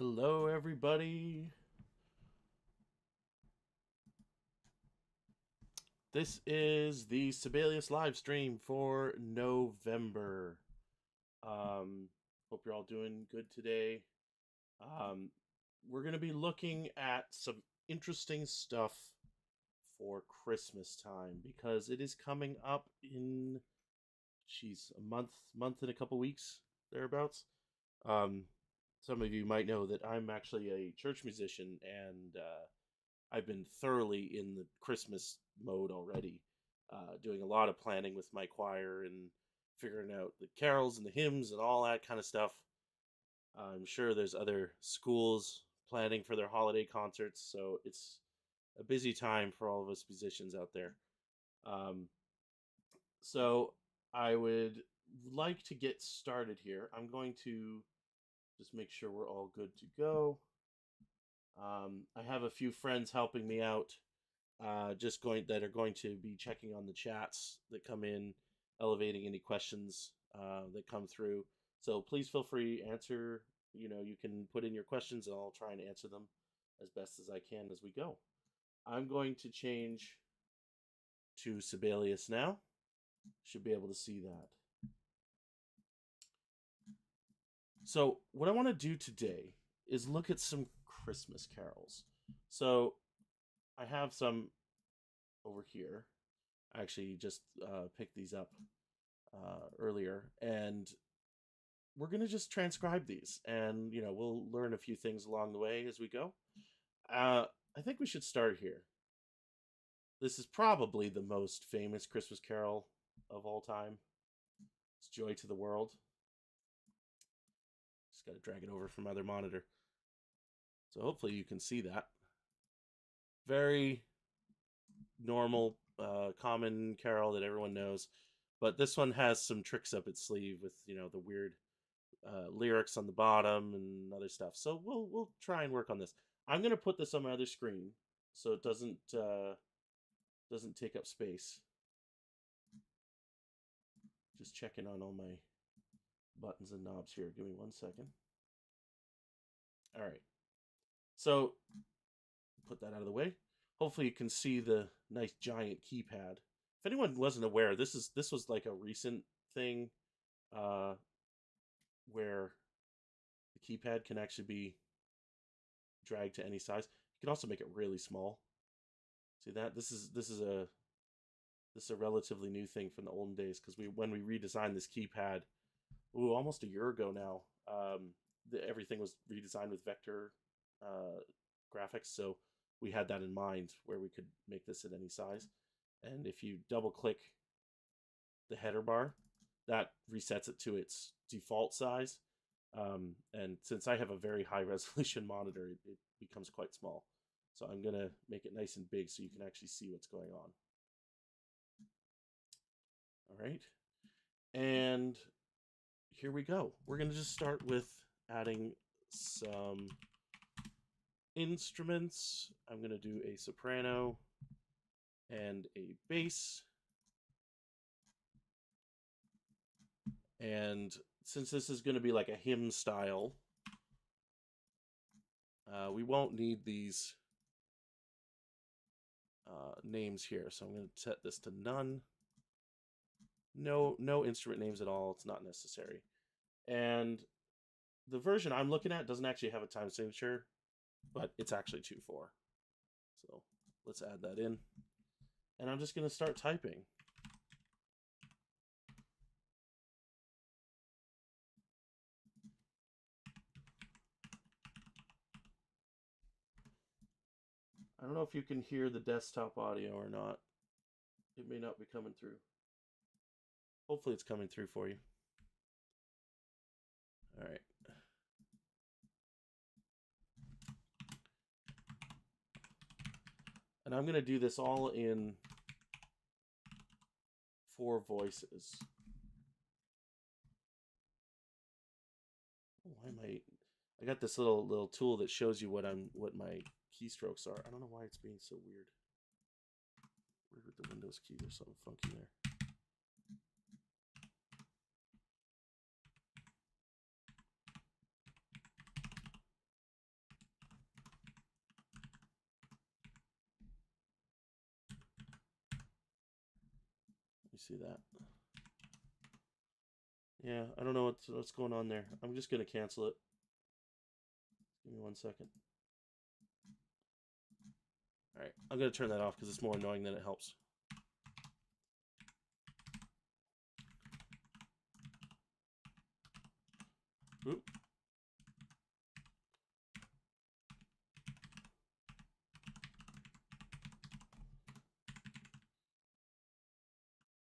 Hello, everybody. This is the Sibelius live stream for November. Um, Hope you're all doing good today. Um, we're going to be looking at some interesting stuff for Christmas time because it is coming up in, a month and a couple weeks, thereabouts. Um, some of you might know that I'm actually a church musician, and I've been thoroughly in the Christmas mode already, doing a lot of planning with my choir and figuring out the carols and the hymns and all that kind of stuff. I'm sure there's other schools planning for their holiday concerts, so it's a busy time for all of us musicians out there. Um, so I would like to get started here. I'm going to just make sure we're all good to go. I have a few friends helping me out, that are going to be checking on the chats that come in, elevating any questions that come through. So please feel free to answer. You can put in your questions, and I'll try and answer them as best as I can as we go. I'm going to change to Sibelius now. Should be able to see that. So what I want to do today is look at some Christmas carols. So I have some over here. I actually just picked these up earlier, and we're gonna just transcribe these, and we'll learn a few things along the way as we go. I think we should start here. This is probably the most famous Christmas carol of all time. It's "Joy to the World." Just got to drag it over from my other monitor, so hopefully you can see that. Very normal, common carol that everyone knows, but this one has some tricks up its sleeve with the weird lyrics on the bottom and other stuff. So we'll try and work on this. I'm gonna put this on my other screen so it doesn't take up space. Just checking on all my buttons and knobs here. Give me 1 second. All right. So put that out of the way. Hopefully you can see the nice giant keypad. If anyone wasn't aware, this was like a recent thing where the keypad can actually be dragged to any size. You can also make it really small. See that? This is a relatively new thing from the olden days, because when we redesigned this keypad, almost a year ago now, everything was redesigned with vector graphics, so we had that in mind where we could make this at any size. And if you double click the header bar, that resets it to its default size. And since I have a very high resolution monitor, it becomes quite small. So I'm going to make it nice and big so you can actually see what's going on. All right. And here we go. We're going to just start with adding some instruments. I'm going to do a soprano and a bass. And since this is going to be like a hymn style, we won't need these names here. So I'm going to set this to none. No instrument names at all. It's not necessary. And the version I'm looking at doesn't actually have a time signature, but it's actually 2/4. So let's add that in. And I'm just going to start typing. I don't know if you can hear the desktop audio or not. It may not be coming through. Hopefully it's coming through for you. All right. And I'm going to do this all in 4 voices. Why am I got this little tool that shows you what my keystrokes are. I don't know why it's being so weird. Weird with the Windows key. There's something funky there. see that. Yeah, I don't know what's going on there. I'm just going to cancel it. Give me 1 second. All right, I'm going to turn that off because it's more annoying than it helps. Oop.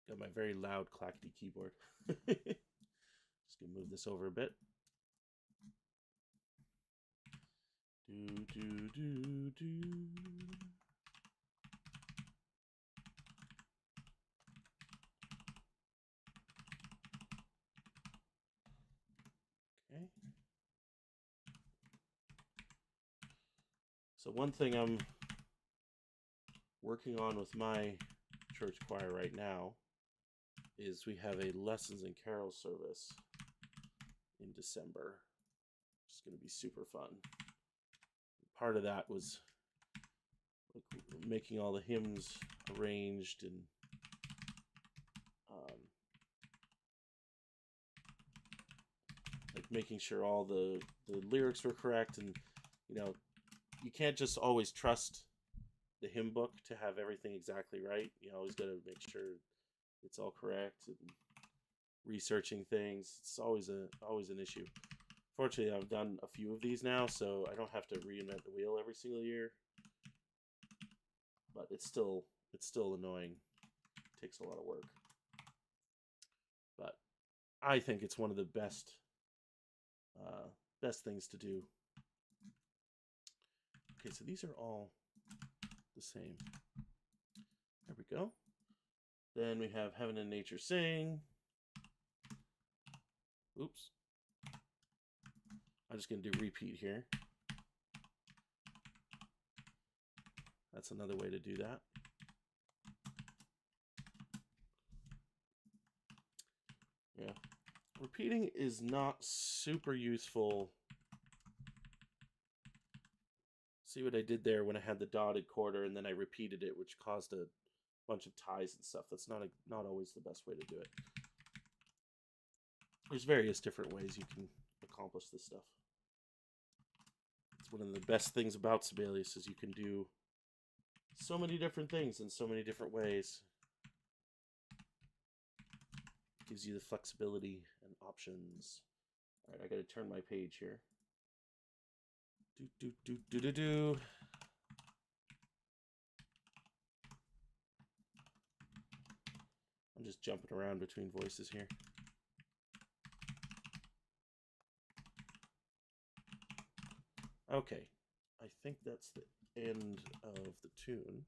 Got my very loud clackety keyboard. Just gonna move this over a bit. Do. Okay. So one thing I'm working on with my church choir right now is we have a lessons and carol service in December. It's going to be super fun. Part of that was like making all the hymns arranged and like making sure all the lyrics were correct, and you know, you can't just always trust the hymn book to have everything exactly right. You always got to make sure it's all correct, and researching things, it's always an issue. Fortunately, I've done a few of these now, so I don't have to reinvent the wheel every single year. But it's still annoying. It takes a lot of work. But I think it's one of the best things to do. Okay, so these are all the same. There we go. Then we have Heaven and Nature Sing. Oops. I'm just going to do repeat here. That's another way to do that. Yeah. Repeating is not super useful. See what I did there when I had the dotted quarter and then I repeated it, which caused a bunch of ties and stuff. That's not always the best way to do it. There's various different ways you can accomplish this stuff. It's one of the best things about Sibelius is you can do so many different things in so many different ways. It gives you the flexibility and options. All right, I got to turn my page here. Do. I'm just jumping around between voices here. Okay, I think that's the end of the tune.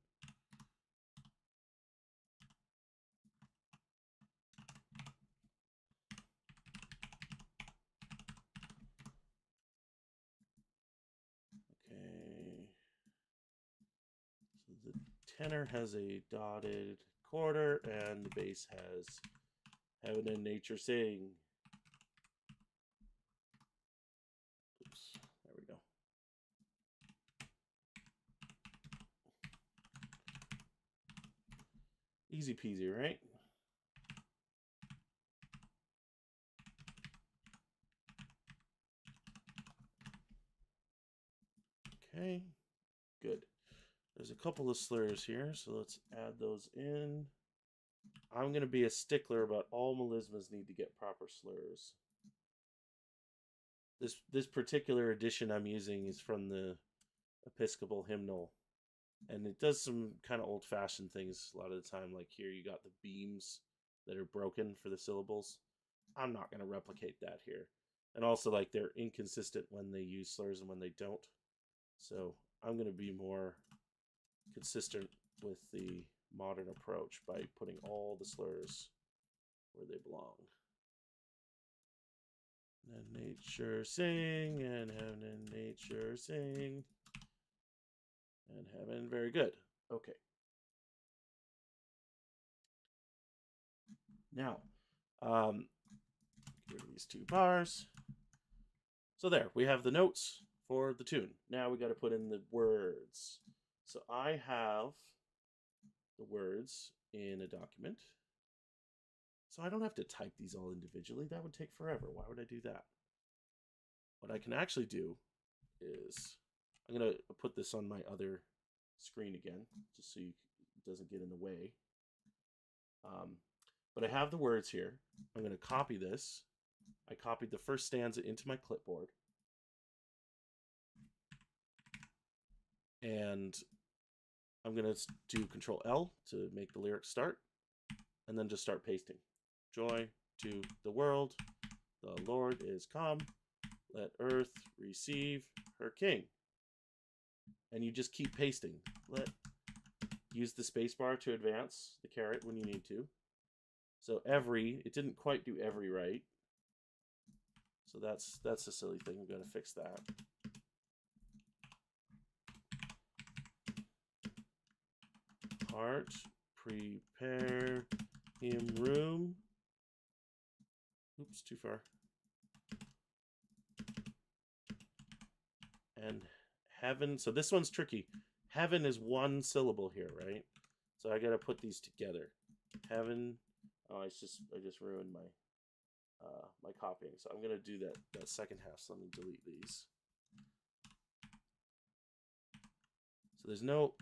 Okay, so the tenor has a dotted quarter and the bass has Heaven and Nature Sing. Oops, there we go. Easy peasy, right? Okay, good. There's a couple of slurs here, so let's add those in. I'm going to be a stickler about all melismas need to get proper slurs. This particular edition I'm using is from the Episcopal hymnal, and it does some kind of old-fashioned things a lot of the time. Like here, you got the beams that are broken for the syllables. I'm not going to replicate that here. And also, like, they're inconsistent when they use slurs and when they don't. So I'm going to be more consistent with the modern approach by putting all the slurs where they belong. And nature sing, and heaven and nature sing, and heaven. Very good. Okay. Now, get rid of these two bars. So there, we have the notes for the tune. Now we got to put in the words. So I have the words in a document. So I don't have to type these all individually. That would take forever. Why would I do that? What I can actually do is I'm going to put this on my other screen again, just so it doesn't get in the way. But I have the words here. I'm going to copy this. I copied the first stanza into my clipboard. And I'm going to do Control L to make the lyrics start. And then just start pasting. Joy to the world, the Lord is come. Let earth receive her king. And you just keep pasting. Use the spacebar to advance the caret when you need to. So it didn't quite do every right. So that's a silly thing. I'm going to fix that. Heart, prepare him room. Oops, too far. And heaven. So this one's tricky. Heaven is one syllable here, right? So I got to put these together. Heaven. Oh, I just ruined my my copying. So I'm gonna do that second half. So let me delete these. So there's no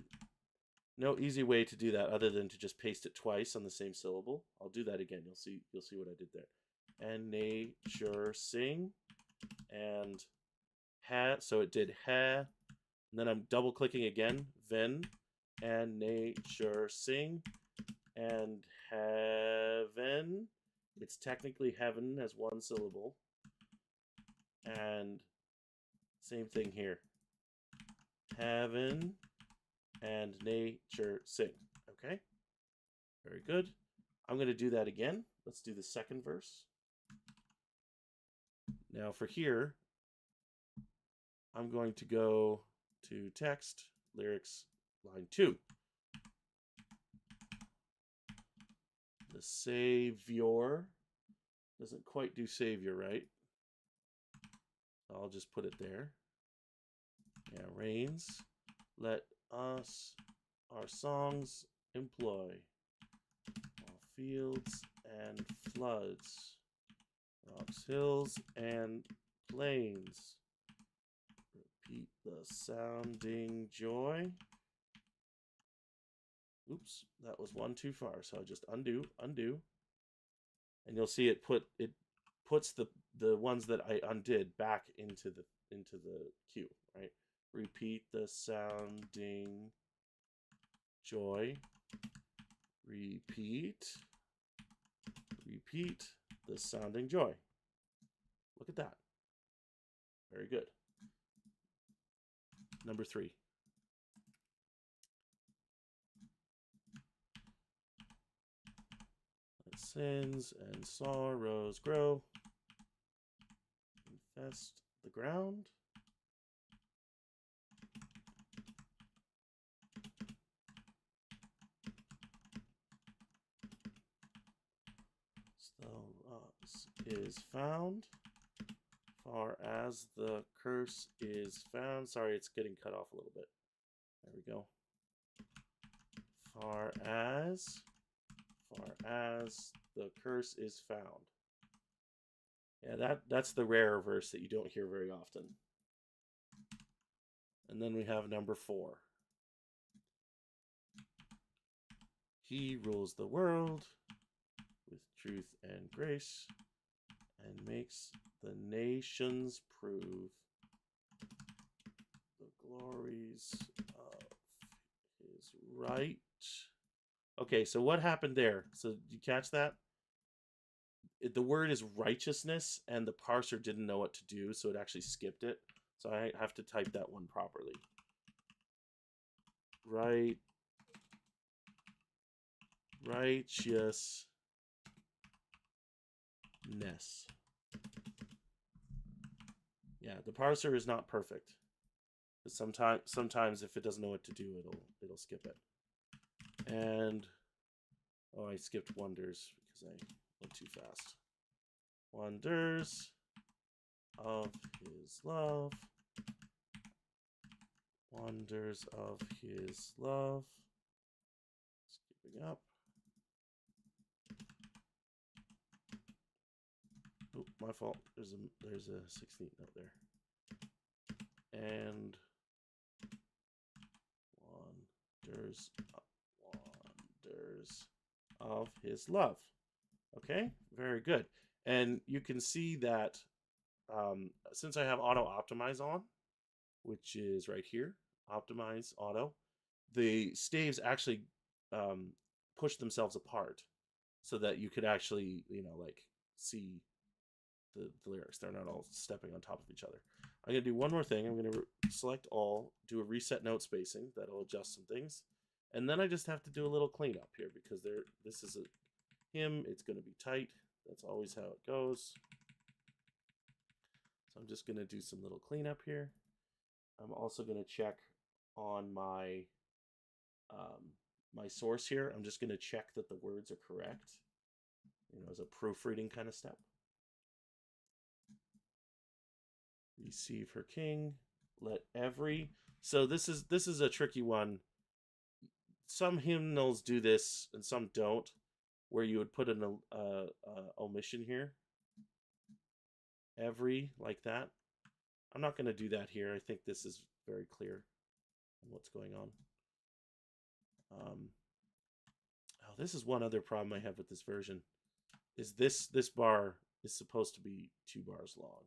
easy way to do that other than to just paste it twice on the same syllable. I'll do that again. You'll see what I did there. And nature sing, and ha. So it did ha, and then I'm double clicking again. Ven, and nature sing, and heaven. It's technically heaven as one syllable. And same thing here. Heaven and nature sing. Okay? Very good. I'm going to do that again. Let's do the second verse. Now for here, I'm going to go to text, lyrics, line 2. The Savior doesn't quite do Savior right. I'll just put it there. Yeah, reigns. Let us our songs employ. All fields and floods, rocks, hills, and plains. Repeat the sounding joy. Oops, that was one too far. So I'll just undo, and you'll see it puts the ones that I undid back into the queue, right? Repeat the sounding joy. Repeat the sounding joy. Look at that. Very good. Number 3. Let sins and sorrows grow, infest the ground. Is found, far as the curse is found. Sorry, it's getting cut off a little bit. There we go. Far as the curse is found. Yeah, that's the rare verse that you don't hear very often. And then we have number 4. He rules the world with truth and grace, and makes the nations prove the glories of his right. Okay, so what happened there? So you catch that? The word is righteousness, and the parser didn't know what to do, so it actually skipped it. So I have to type that one properly. Righteousness. Yeah, the parser is not perfect. Sometimes if it doesn't know what to do, it'll skip it. And oh, I skipped wonders because I went too fast. Wonders of his love. Wonders of his love. Skipping up. my fault. There's a 16th note there. And wonders of his love. Okay, very good. And you can see that since I have auto optimize on, which is right here, optimize auto, the staves actually push themselves apart so that you could actually, like see the lyrics. They're not all stepping on top of each other. I'm going to do one more thing. I'm going to select all, do a reset note spacing. That'll adjust some things. And then I just have to do a little cleanup here because this is a hymn. It's going to be tight. That's always how it goes. So I'm just going to do some little cleanup here. I'm also going to check on my my source here. I'm just going to check that the words are correct, as a proofreading kind of step. Receive her king. Let every. So this is a tricky one. Some hymnals do this and some don't, where you would put an omission here. Every, like that. I'm not going to do that here. I think this is very clear on what's going on. Oh, this is one other problem I have with this version. Is this bar is supposed to be 2 bars long.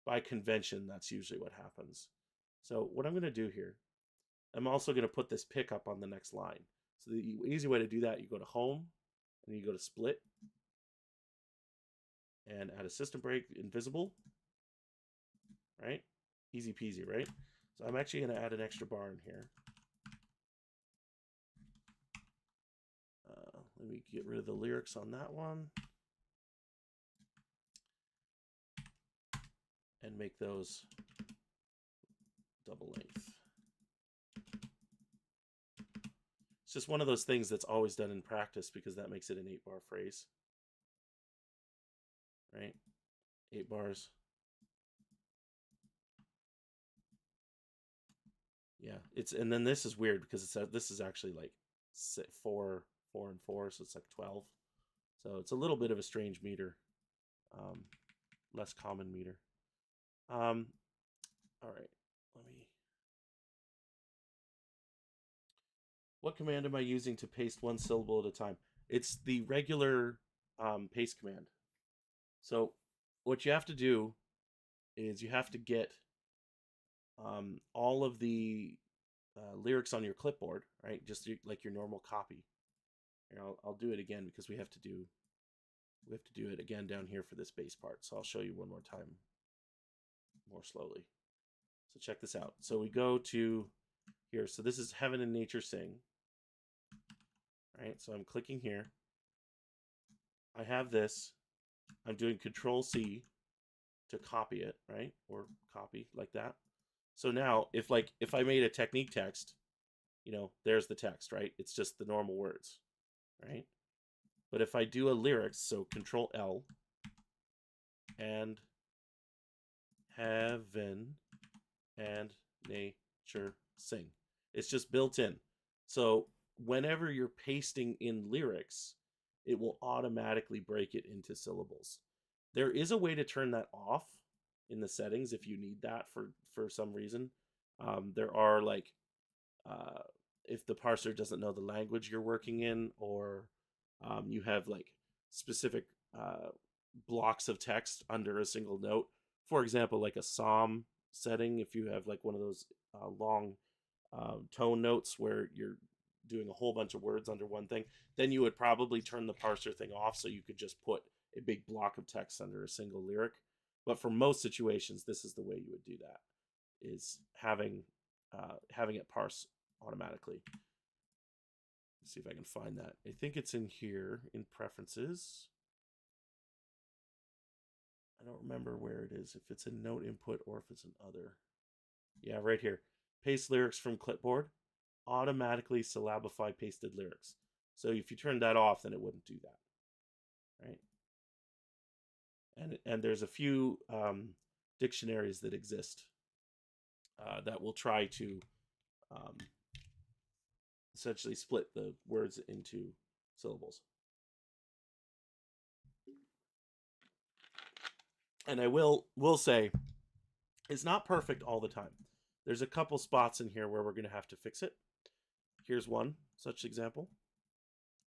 By convention, that's usually what happens. So what I'm going to do here, I'm also going to put this pickup on the next line. So the easy way to do that, you go to Home, and you go to Split, and add a system break, invisible, right? Easy peasy, right? So I'm actually going to add an extra bar in here. Let me get rid of the lyrics on that one. And make those double length. It's just one of those things that's always done in practice because that makes it an 8-bar phrase. Right? 8 bars. Yeah, and then this is weird because this is actually like 4 and 4, so it's like 12. So it's a little bit of a strange meter, less common meter. All right, what command am I using to paste one syllable at a time? It's the regular paste command. So what you have to do is you have to get all of the lyrics on your clipboard, right? Just like your normal copy. Here, I'll do it again because we have to do it again down here for this bass part. So I'll show you one more time, more slowly. So check this out. So we go to here. So this is Heaven and Nature Sing. Right. So I'm clicking here. I have this. I'm doing Control-C to copy it, right? Or copy like that. So now if I made a technique text, there's the text, right? It's just the normal words, right? But if I do a lyrics, so Control-L and Heaven and Nature Sing. It's just built in. So whenever you're pasting in lyrics, it will automatically break it into syllables. There is a way to turn that off in the settings if you need that for some reason. There are if the parser doesn't know the language you're working in, or you have specific blocks of text under a single note. For example, like a psalm setting, if you have one of those long tone notes where you're doing a whole bunch of words under one thing, then you would probably turn the parser thing off so you could just put a big block of text under a single lyric. But for most situations, this is the way you would do that, is having it parse automatically. Let's see if I can find that. I think it's in here in preferences. I don't remember where it is, if it's in note input or if it's in other. Yeah, right here. Paste lyrics from clipboard. Automatically syllabify pasted lyrics. So if you turn that off, then it wouldn't do that, right? And there's a few dictionaries that exist that will try to essentially split the words into syllables. And I will say it's not perfect all the time. There's a couple spots in here where we're going to have to fix it. Here's one such example.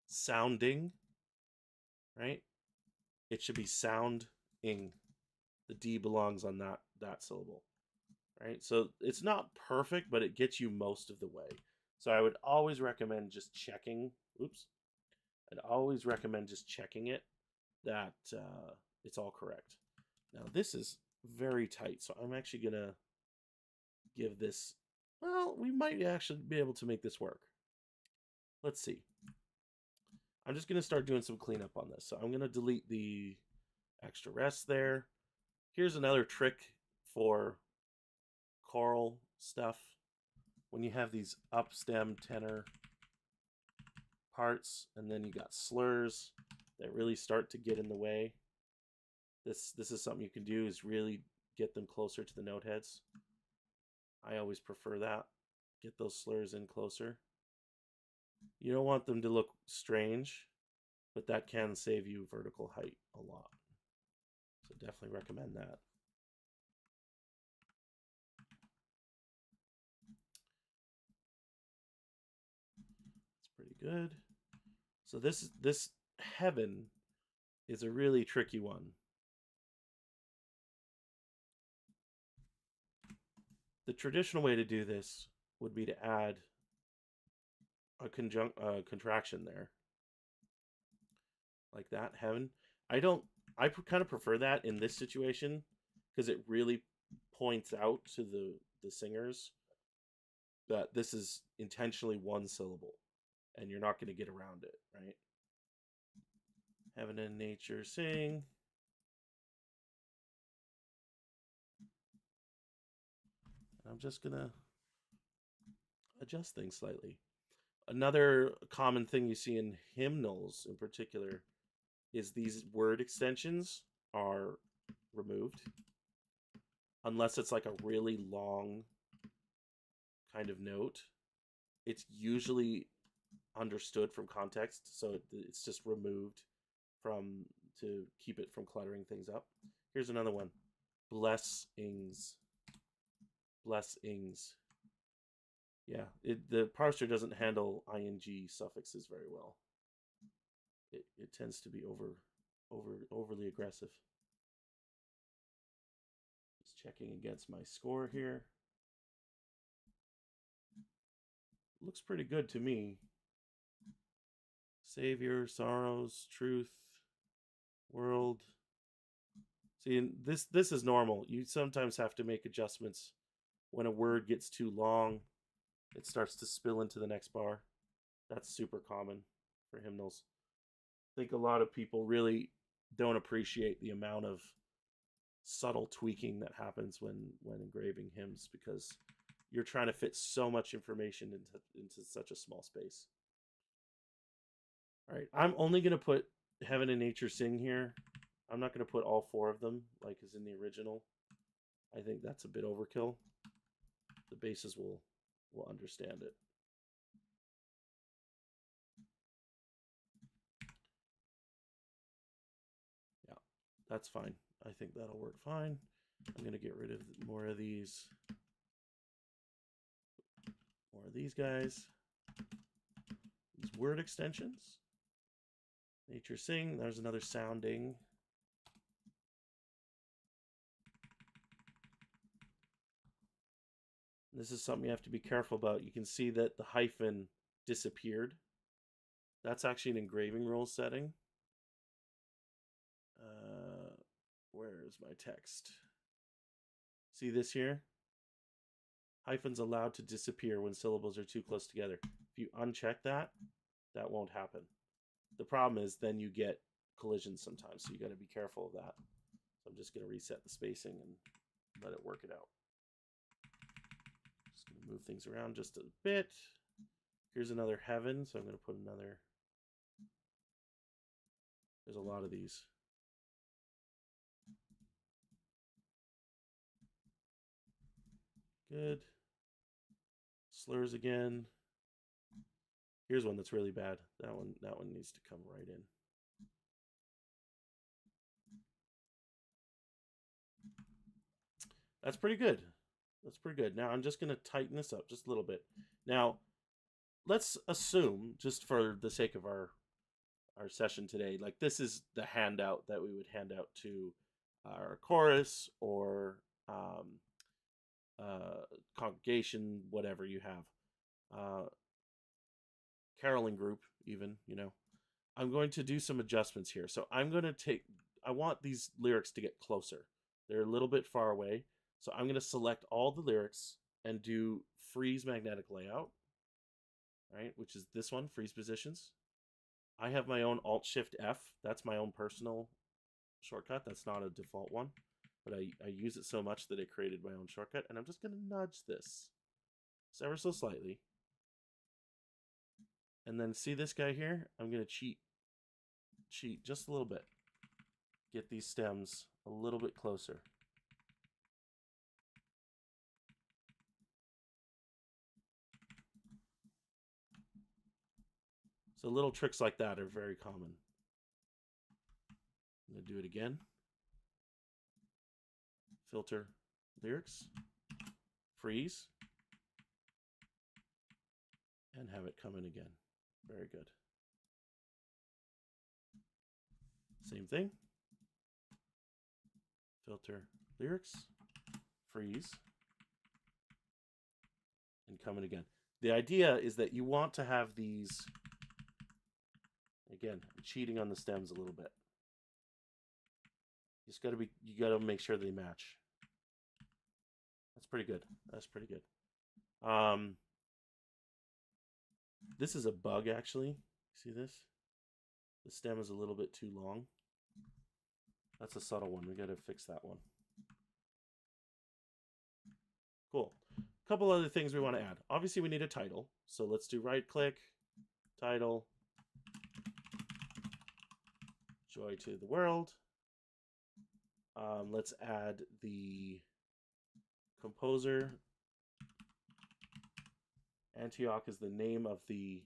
Sounding, right? It should be sounding. The D belongs on that syllable, right? So it's not perfect, but it gets you most of the way. So I would always recommend just checking. Oops. I'd always recommend just checking it that it's all correct. Now this is very tight, so I'm actually gonna give this. Well, we might actually be able to make this work. Let's see. I'm just gonna start doing some cleanup on this. So I'm gonna delete the extra rest there. Here's another trick for choral stuff. When you have these up stem tenor parts and then you got slurs that really start to get in the way, this is something you can do, is really get them closer to the note heads. I always prefer that. Get those slurs in closer. You don't want them to look strange, but that can save you vertical height a lot. So definitely recommend that. It's pretty good. So this heaven is a really tricky one. The traditional way to do this would be to add a contraction there, like that, heaven. I kind of prefer that in this situation because it really points out to the singers that this is intentionally one syllable and you're not going to get around it, right? Heaven and nature sing. I'm just going to adjust things slightly. Another common thing you see in hymnals in particular is these word extensions are removed unless it's like a really long kind of note. It's usually understood from context, so it's just removed from to keep it from cluttering things up. Here's another one. Blessings. Blessings. Yeah, the parser doesn't handle ing suffixes very well. It tends to be overly aggressive. Just checking against my score here. Looks pretty good to me. Savior, sorrows, truth, world. See, this is normal. You sometimes have to make adjustments when a word gets too long. It starts to spill into the next bar. That's super common for hymnals. I think a lot of people really don't appreciate the amount of subtle tweaking that happens when engraving hymns, because you're trying to fit so much information into such a small space. All right, I'm only going to put Heaven and Nature Sing here. I'm not going to put all four of them like is in the original. I think that's a bit overkill. The basses will understand it. Yeah, that's fine. I think that'll work fine. I'm going to get rid of more of these. More of these guys. These word extensions. Nature Sing. There's another sounding. This is something you have to be careful about. You can see that the hyphen disappeared. That's actually an engraving rules setting. Where is my text? See this here? Hyphens allowed to disappear when syllables are too close together. If you uncheck that, that won't happen. The problem is then you get collisions sometimes, so you got to be careful of that. So I'm just going to reset the spacing and let it work it out. Just going to move things around just a bit. Here's another heaven, so I'm going to put another. There's a lot of these. Good. Slurs again. Here's one that's really bad. That one needs to come right in. That's pretty good. That's pretty good. Now I'm just going to tighten this up just a little bit. Now, let's assume, just for the sake of our session today, like this is the handout that we would hand out to our chorus or congregation, whatever you have, caroling group, even, you know. I'm going to do some adjustments here. So I'm going to I want these lyrics to get closer. They're a little bit far away. So I'm going to select all the lyrics and do freeze magnetic layout, right? Which is this one, freeze positions. I have my own Alt-Shift-F. That's my own personal shortcut. That's not a default one, but I use it so much that it created my own shortcut. And I'm just going to nudge this ever so slightly. And then see this guy here? I'm going to cheat just a little bit. Get these stems a little bit closer. So little tricks like that are very common. I'm going to do it again. Filter lyrics, freeze, and have it come in again. Very good. Same thing. Filter lyrics, freeze, and come in again. The idea is that you want to have these, again, I'm cheating on the stems a little bit. You gotta make sure they match. That's pretty good. That's pretty good. This is a bug, actually. See this? The stem is a little bit too long. That's a subtle one. We got to fix that one. Cool. A couple other things we want to add. Obviously, we need a title. So let's do right-click, title, Joy to the World. Let's add the composer. Antioch is the name of the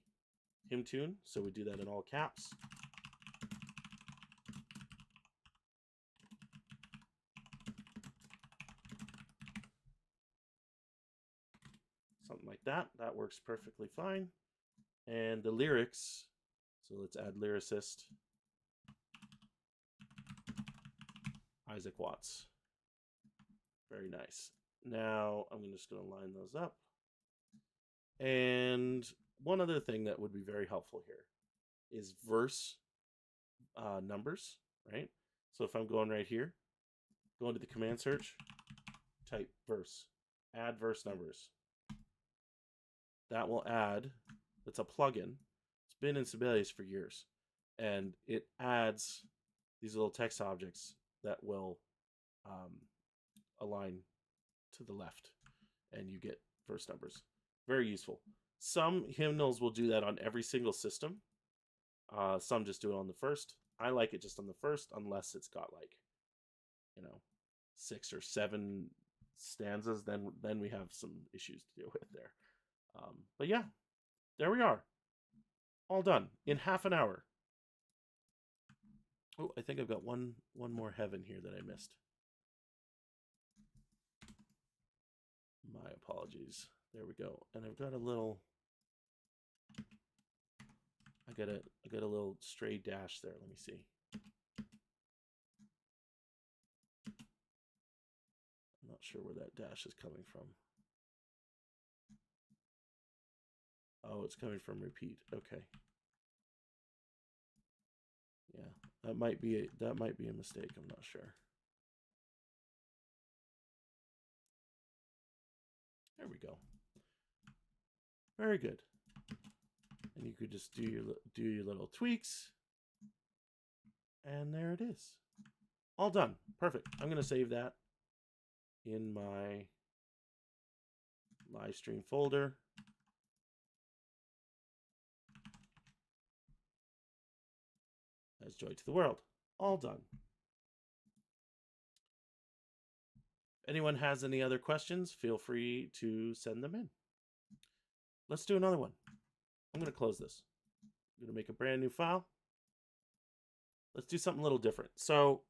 hymn tune, so we do that in all caps. Something like that. That works perfectly fine. And the lyrics, so let's add lyricist Isaac Watts. Very nice. Now I'm just going to line those up. And one other thing that would be very helpful here is verse numbers, right? So if I'm going right here, go into the command search, type verse, add verse numbers. That will add, it's a plugin. It's been in Sibelius for years. And it adds these little text objects that will align to the left. And you get verse numbers. Very useful. Some hymnals will do that on every single system. Some just do it on the first. I like it just on the first, unless it's got like, 6 or 7 stanzas. Then we have some issues to deal with there. But yeah, there we are. All done in half an hour. Oh, I think I've got one more heaven here that I missed. My apologies. There we go. And I've got a little, I got a little stray dash there. Let me see. I'm not sure where that dash is coming from. Oh, it's coming from repeat. Okay. Yeah, that might be a mistake. I'm not sure. There we go. Very good. And you could just do your little tweaks. And there it is. All done. Perfect. I'm going to save that in my Livestream folder. As Joy to the World. All done. If anyone has any other questions, feel free to send them in. Let's do another one. I'm going to close this. I'm going to make a brand new file. Let's do something a little different. So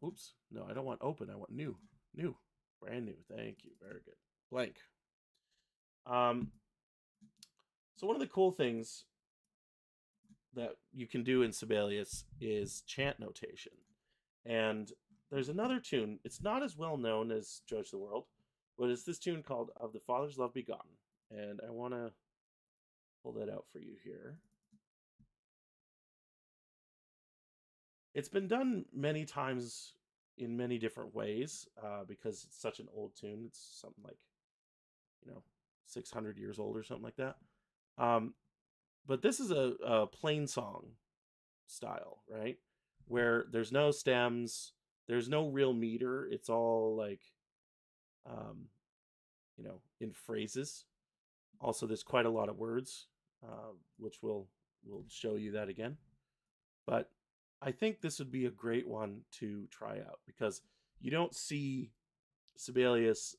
Oops. No, I don't want open. I want new. New. Brand new. Thank you. Very good. Blank. So one of the cool things that you can do in Sibelius is chant notation. And there's another tune. It's not as well known as Judge the World, but it's this tune called Of the Father's Love Begotten. And I want to pull that out for you here. It's been done many times in many different ways because it's such an old tune. It's something like, 600 years old or something like that. But this is a plain song style, right? Where there's no stems, there's no real meter. It's all like, in phrases. Also, there's quite a lot of words, which we'll show you that again. But I think this would be a great one to try out because you don't see Sibelius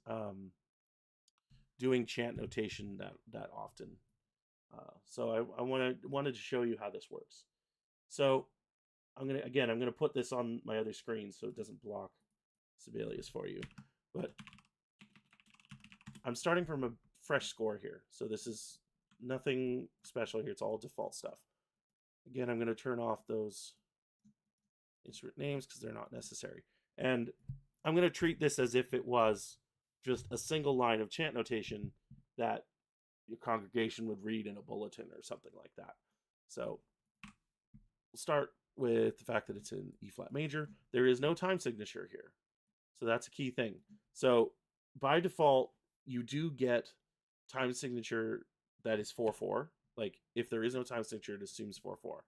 doing chant notation that often. So I wanted to show you how this works. So I'm gonna put this on my other screen so it doesn't block Sibelius for you. But I'm starting from a fresh score here, so this is nothing special here. It's all default stuff. Again, I'm going to turn off those instrument names because they're not necessary. And I'm going to treat this as if it was just a single line of chant notation that your congregation would read in a bulletin or something like that. So we'll start with the fact that it's in E flat major. There is no time signature here. So that's a key thing. So by default, you do get time signature that is 4/4. Like if there is no time signature, it assumes 4/4.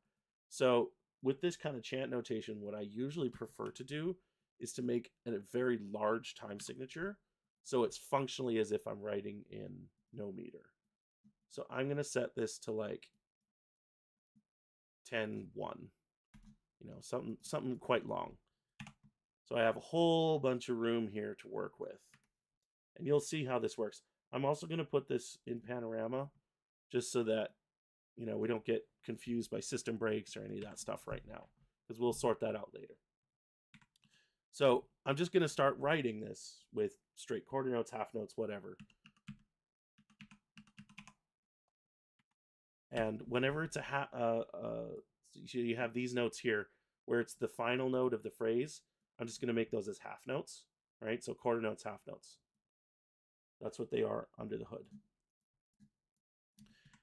So with this kind of chant notation, what I usually prefer to do is to make a very large time signature. So it's functionally as if I'm writing in no meter. So I'm going to set this to like 10/1, something quite long. So I have a whole bunch of room here to work with. And you'll see how this works. I'm also going to put this in panorama just so that, we don't get confused by system breaks or any of that stuff right now, because we'll sort that out later. So I'm just going to start writing this with straight quarter notes, half notes, whatever. And whenever it's you have these notes here where it's the final note of the phrase, I'm just going to make those as half notes, right? So quarter notes, half notes. That's what they are under the hood.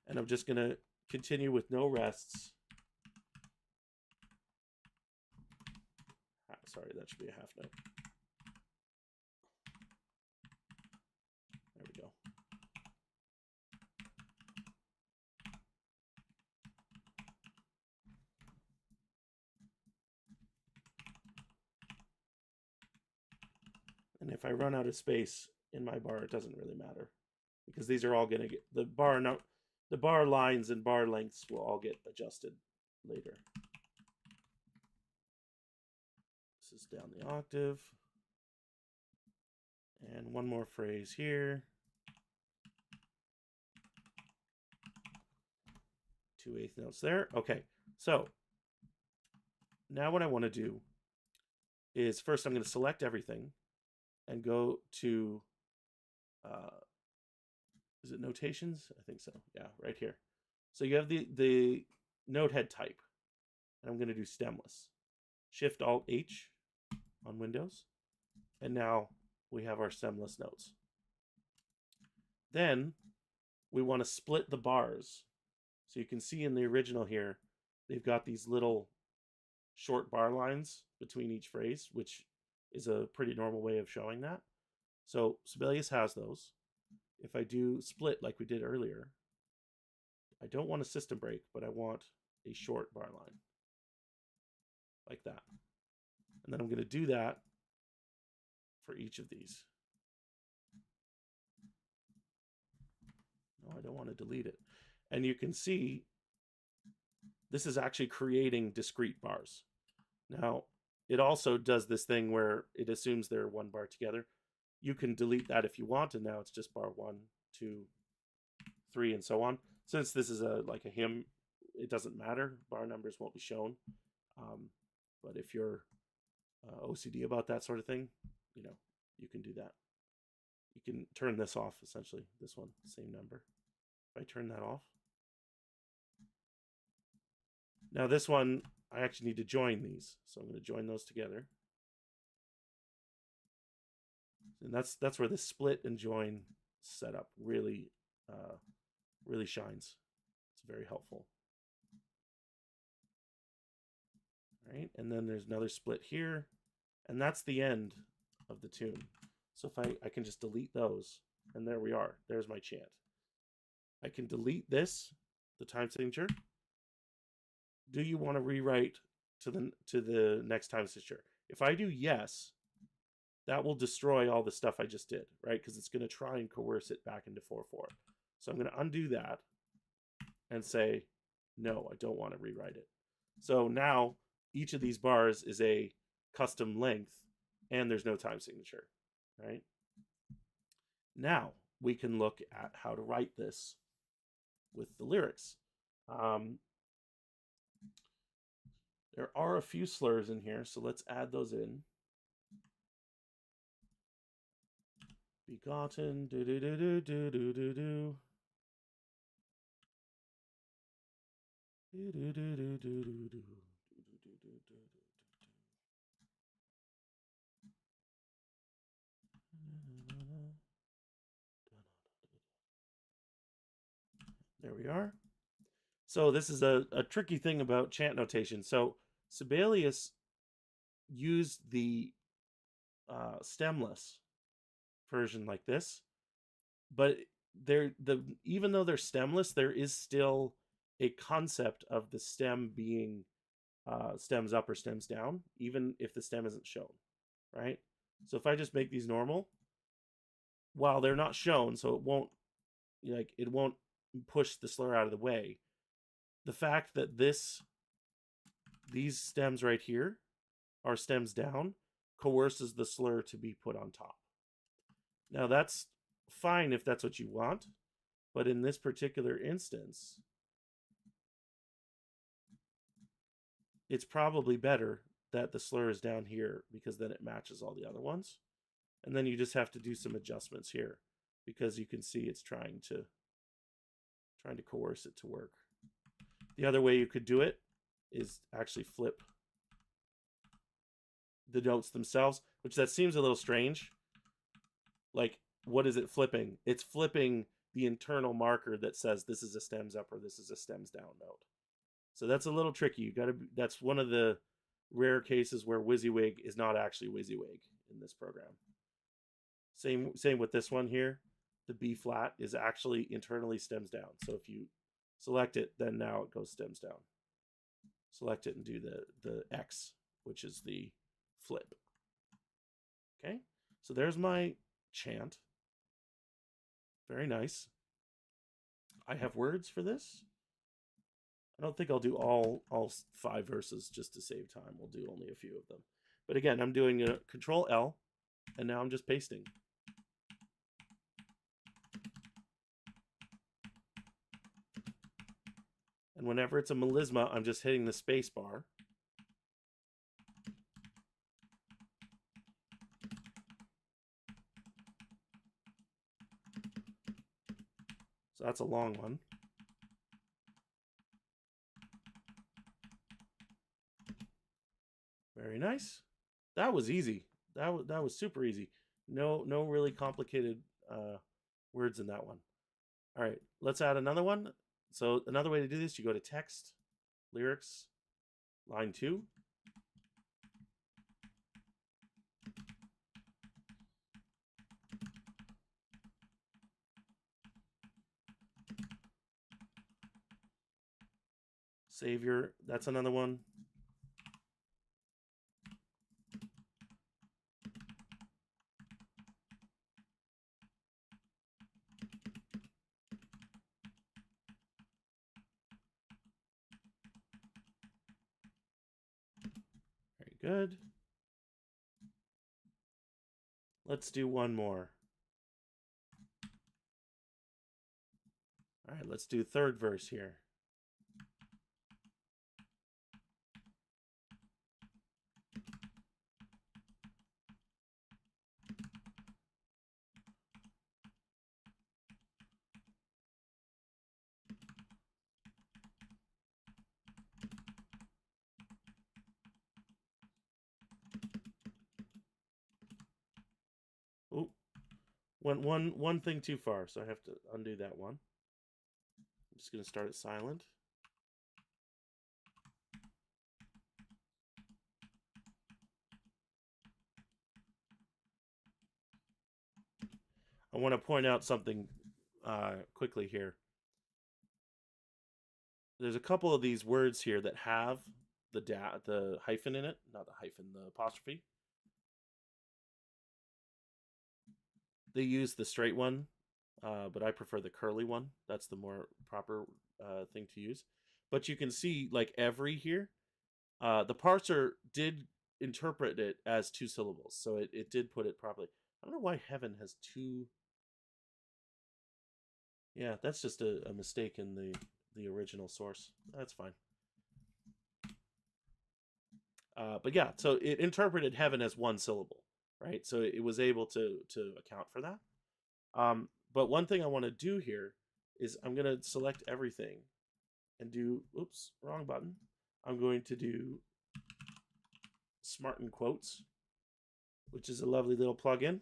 And I'm just going to continue with no rests. Sorry, that should be a half note. There we go. And if I run out of space in my bar, it doesn't really matter because these are all going to get the bar lines and bar lengths will all get adjusted later. This is down the octave. And one more phrase here. 2/8 notes there. Okay, so now what I want to do is first I'm going to select everything and go to, is it notations? I think so. Yeah, right here. So you have the note head type. And I'm going to do stemless. Shift Alt H on Windows. And now we have our stemless notes. Then we want to split the bars. So you can see in the original here, they've got these little short bar lines between each phrase, which is a pretty normal way of showing that. So Sibelius has those. If I do split like we did earlier, I don't want a system break, but I want a short bar line. Like that. And then I'm going to do that for each of these. No, I don't want to delete it. And you can see this is actually creating discrete bars. Now, it also does this thing where it assumes they're one bar together. You can delete that if you want, and now it's just bar 1, 2, 3, and so on. Since this is like a hymn, it doesn't matter. Bar numbers won't be shown. But if you're OCD about that sort of thing, you know, you can do that. You can turn this off, essentially. This one, same number. If I turn that off. Now this one, I actually need to join these. So I'm going to join those together. And that's where the split and join setup really, really shines. It's very helpful. All right, and then there's another split here, and that's the end of the tune. So if I can just delete those, and there we are. There's my chant. I can delete this, the time signature. Do you want to rewrite to the next time signature? If I do yes, that will destroy all the stuff I just did, right? Because it's going to try and coerce it back into 4/4. So I'm going to undo that and say, no, I don't want to rewrite it. So now each of these bars is a custom length, and there's no time signature, right? Now we can look at how to write this with the lyrics. There are a few slurs in here, so let's add those in. Begotten, do do do do do do do do. Do do do do do do do. There we are. So this is a tricky thing about chant notation. So Sibelius used the stemless version like this, but even though they're stemless, there is still a concept of the stem being stems up or stems down, even if the stem isn't shown, right? So if I just make these normal, while they're not shown, so it won't push the slur out of the way. The fact that these stems right here are stems down coerces the slur to be put on top. Now that's fine if that's what you want, but in this particular instance, it's probably better that the slur is down here because then it matches all the other ones. And then you just have to do some adjustments here because you can see it's trying to coerce it to work. The other way you could do it is actually flip the notes themselves, which that seems a little strange. Like, what is it flipping? It's flipping the internal marker that says this is a stems up or this is a stems down note. So that's a little tricky. That's one of the rare cases where WYSIWYG is not actually WYSIWYG in this program. Same with this one here. The B flat is actually internally stems down. So if you select it, then now it goes stems down. Select it and do the X, which is the flip. Okay, so there's my chant. Very nice. I have words for this. I don't think I'll do all 5 verses just to save time. We'll do only a few of them. But again, I'm doing a Control L, and now I'm just pasting. And whenever it's a melisma, I'm just hitting the space bar. So that's a long one. Very nice. That was easy. That was super easy. No really complicated words in that one. All right, let's add another one. So another way to do this, you go to text, lyrics, line 2. Savior, that's another one. Very good. Let's do one more. All right, let's do third verse here. Went one thing too far, so I have to undo that one. I'm just going to start it silent. I want to point out something quickly here. There's a couple of these words here that have the hyphen in it, not the hyphen, the apostrophe. They use the straight one, but I prefer the curly one. That's the more proper thing to use. But you can see, like, every here, the parser did interpret it as 2 syllables, so it did put it properly. I don't know why heaven has 2. Yeah, that's just a mistake in the original source. That's fine. But yeah, so it interpreted heaven as 1 syllable, right? So it was able to account for that. But one thing I want to do here is I'm going to select everything and do, oops, wrong button. I'm going to do Smarten Quotes, which is a lovely little plugin.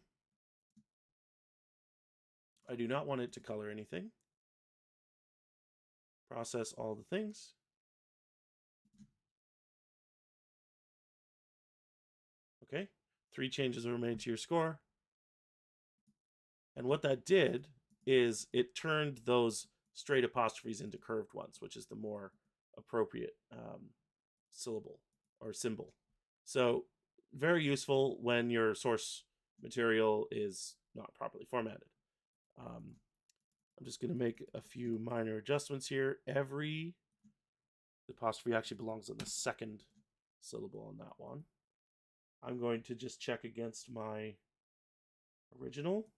I do not want it to color anything. Process all the things. Okay, 3 changes were made to your score. And what that did is it turned those straight apostrophes into curved ones, which is the more appropriate syllable or symbol. So very useful when your source material is not properly formatted. I'm just going to make a few minor adjustments here. The apostrophe actually belongs on the 2nd syllable on that one. I'm going to just check against my original.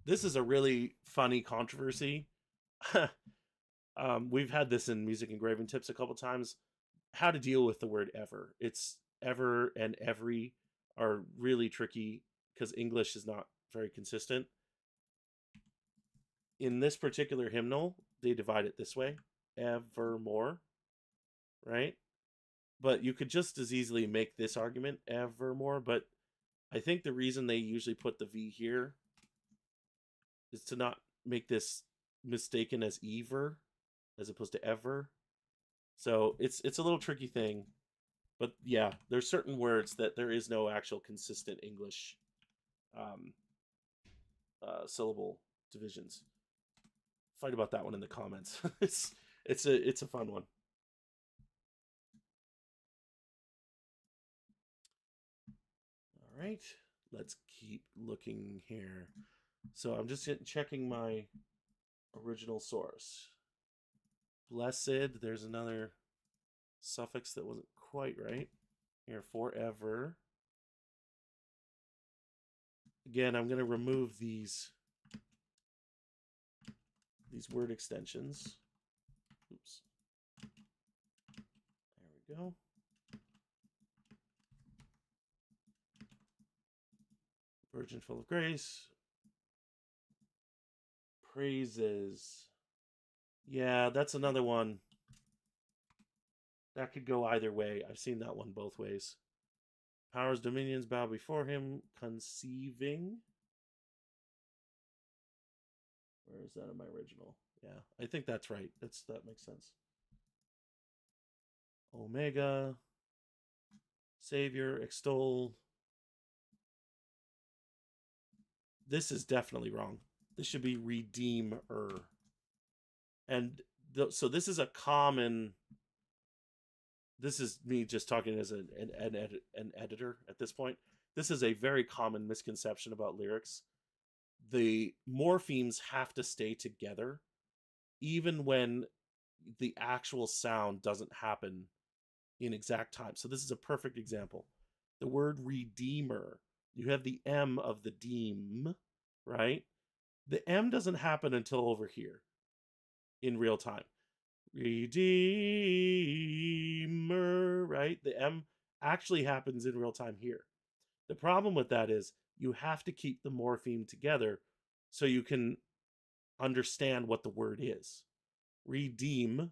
This is a really funny controversy. We've had this in music engraving tips a couple times. How to deal with the word ever. It's ever and every are really tricky because English is not very consistent. In this particular hymnal, they divide it this way: evermore, right? But you could just as easily make this argument evermore, but I think the reason they usually put the V here is to not make this mistaken as ever as opposed to ever. So it's a little tricky thing. But yeah, there's certain words that there is no actual consistent English syllable divisions. Fight about that one in the comments. it's a fun one. All right, let's keep looking here. So I'm just checking my original source. Blessed, there's another suffix that wasn't quite right. Here, forever. Again, I'm going to remove these word extensions. Oops. There we go. Virgin full of grace. Praises. Yeah, that's another one. That could go either way. I've seen that one both ways. Powers, dominions bow before him. Conceiving. Where is that in my original? Yeah, I think that's right. That makes sense. Omega. Savior, extol. This is definitely wrong. This should be redeemer. And so this is a common... This is me just talking as an editor at this point. This is a very common misconception about lyrics. The morphemes have to stay together even when the actual sound doesn't happen in exact time. So this is a perfect example. The word redeemer, you have the M of the deem, right? The M doesn't happen until over here in real time. Redeemer, right? The M actually happens in real time here. The problem with that is you have to keep the morpheme together so you can understand what the word is. Redeem,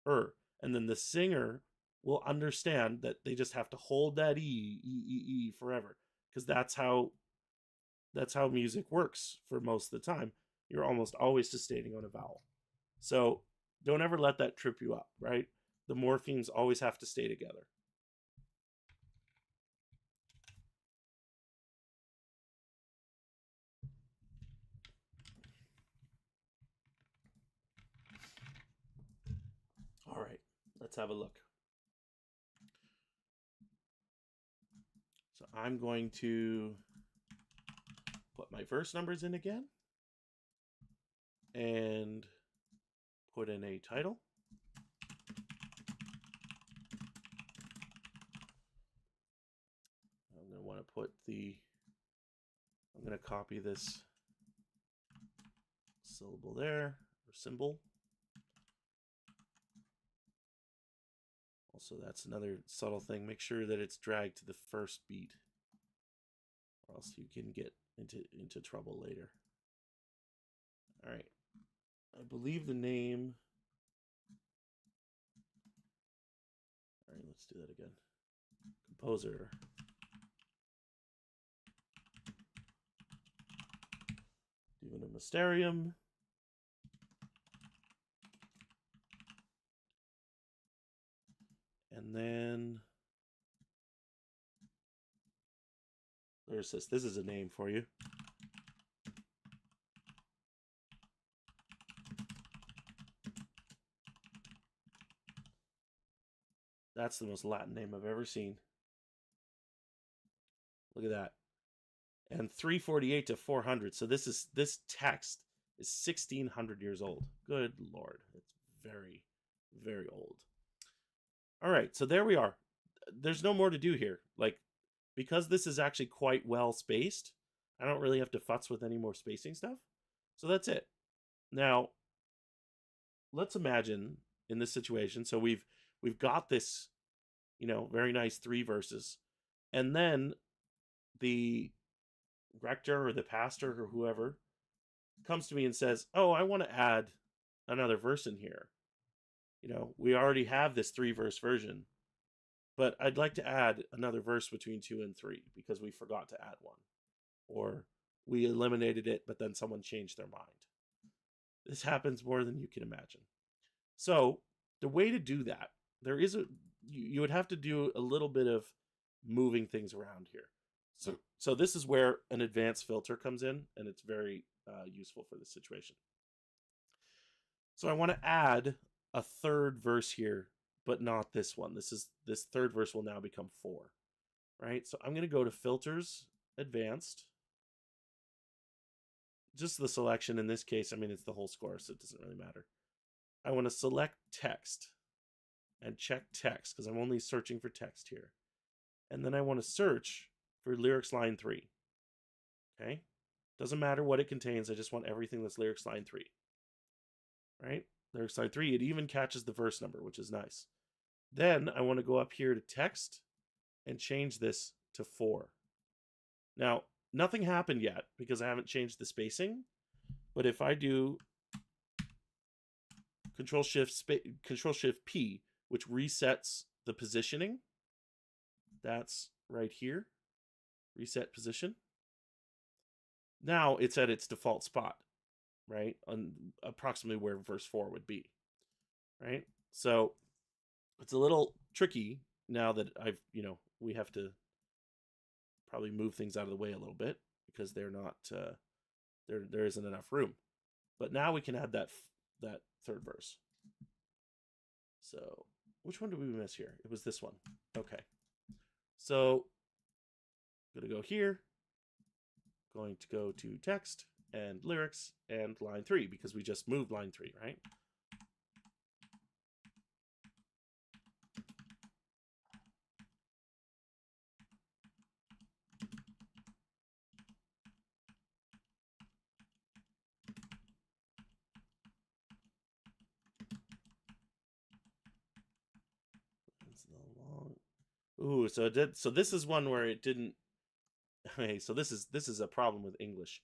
and then the singer will understand that they just have to hold that E forever, because that's how That's how music works for most of the time. You're almost always sustaining on a vowel. So don't ever let that trip you up, right? The morphemes always have to stay together. All right, let's have a look. So I'm going to put my verse numbers in again and put in a title. I'm going to want to put I'm going to copy this syllable there, or symbol. Also, that's another subtle thing. Make sure that it's dragged to the first beat, or else you can get into trouble later. All right. I believe the name. All right, let's do that again. Composer. Divinum Mysterium. And then there's this. This is a name for you. That's the most Latin name I've ever seen. Look at that. And 348 to 400. So this text is 1600 years old. Good Lord. It's very, very old. All right, so there we are. There's no more to do here. Like, because this is actually quite well spaced, I don't really have to futz with any more spacing stuff. So that's it. Now, let's imagine in this situation. So we've got this, very nice 3 verses. And then the rector or the pastor or whoever comes to me and says, oh, I want to add another verse in here. We already have this 3-verse version, but I'd like to add another verse between 2 and 3 because we forgot to add one, or we eliminated it, but then someone changed their mind. This happens more than you can imagine. So the way to do that, you would have to do a little bit of moving things around here. So this is where an advanced filter comes in, and it's very useful for this situation. So I want to add a 3rd verse here, but not this one. This 3rd verse will now become 4, right? So I'm going to go to Filters, Advanced. Just the selection in this case, it's the whole score, so it doesn't really matter. I want to select text and check text because I'm only searching for text here. And then I want to search for lyrics line 3. Okay? Doesn't matter what it contains. I just want everything that's lyrics line 3. Right? Lyrics line 3. It even catches the verse number, which is nice. Then I want to go up here to text and change this to 4. Now, nothing happened yet because I haven't changed the spacing. But if I do Control-Shift-P, which resets the positioning, that's right here. Reset position. Now it's at its default spot, right? On approximately where verse 4 would be, right? So it's a little tricky now that we have to probably move things out of the way a little bit because they're not, there isn't enough room. But now we can add that 3rd verse. So which one did we miss here? It was this one. Okay. So I'm going to go here. Going to go to text and lyrics and line 3 because we just moved line 3, right? Ooh, so it did. So this is one where it didn't. Okay, so this is a problem with English.